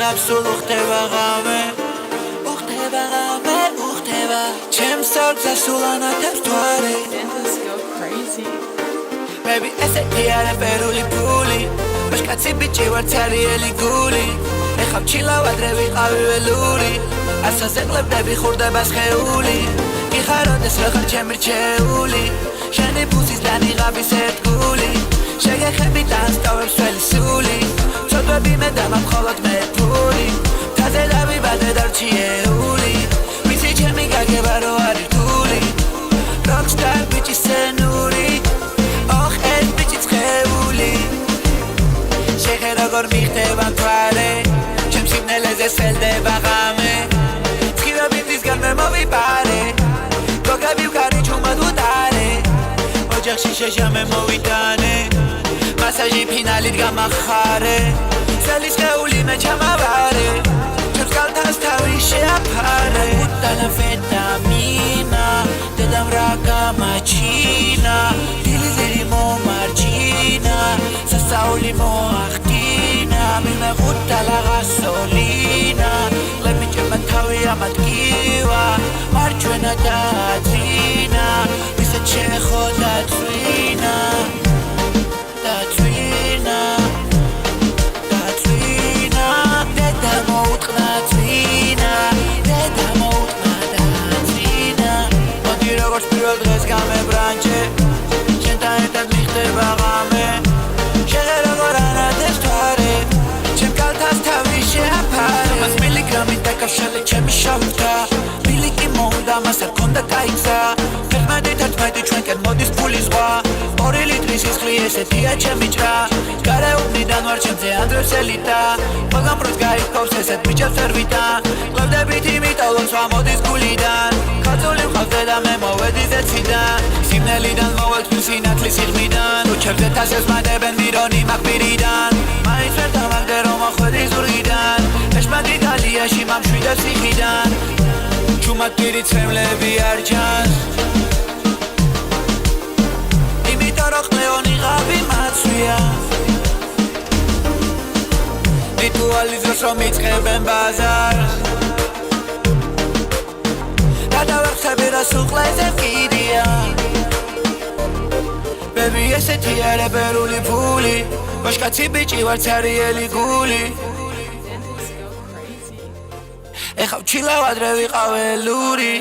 ვიღებს სულ უხდება ღამე უხდება ჩემს სარგზე სულ ანათებს თვარე Dances go crazy. Baby ესეთი არა პერული ფული ბაშკაცი ბიჭი ვარ ცარიელი გული ეხავ ჩილავადრე ვიყავი ველური ასაზე ყლებდები ხურდება სხეული იხაროდეს როხარ ჩემი რჩეული შენი ფუსის დანიღაბის ერთგული შეგეხები დასტოვებს ველი სული ცოდვები მე და მხოლოდ მე ფული თაზე დავიბადე დარჩიეული ვიცი ჩემი გაგება რო არის რთული Rockstar bitch სცენური ოხ ეს ბიჭი ცხეული შეხე როგორ მიხდება მთვარე ჩემს სიბნელეზე სელდება ღამე ცქირობითისგან მე მოვიპარე გოგები ვკარი ჩუმად უტარე ოჯახში შეჟამე მოვიტანე მასაჟი ფინალით გამახარე სელის ხეული მე ჩამავარე ჩემს კალთას თავი შეაფარე უტანა ვეტამინა დედამ რა გამაჩინა დილიზერი მომარჯინა სასაული მოახდინა მინდა უტალა გასოლინა ლები ჭება თავი ამატკივა მარჯვენა დაძინა ვისაც შეხოდა წვინა დედა მოუტყნა წვინა დედა მოუტყნა დაძინა მოდი როგორც პირველ დღეს გამებრანჭე შენთან ერთად მიხდება ღამე შეხე როგორ ანათებს თვარე ჩემ კალთას თავი შეაფარე მას მილიგრამით დაკავშირე ჩემი შავდა მილიკი მოუნდა მას არ ქონდა გაიგზა 11 ჩვენკენ მოდის ფული ზღვა 2 ლიტრის სისხლი ესეთია ჩემი ჭრა გარეუბნიდან ვარ ჩემზე ანდრევს ელიტა ყველგან პროს გაიქოვს ესეთ ბიჭებს სერვიტა ყლებდებით იმიტოლოს ვამოდის გულიდან ხაწული ვყავდე და მე მოვედი ზეციდან სიმნელიდან მოვეწვი სინათლის სიღმიდან უჩერდეთ ასეს მატებენ მირონი მახბირიდან მაინც ვერ დამაგდე რომ მოხვედი ზურგიდან ეშმადი დალიაში მამშვიდებს სიხიდან ჩუმად პირით ცემლები არ ჩანს ყლეონიღავი მაცვია რიტუალის დროს რომ იწყებენ ბაზარს რა დავახსები რას უყლეზე ვკიდია ბები ესეთი არა პერული ფული ბაშკაცი ბიჭი ვარ ცარიელი გული Dances go crazy. ეხავ ჩილავადრე ვიყავ ველური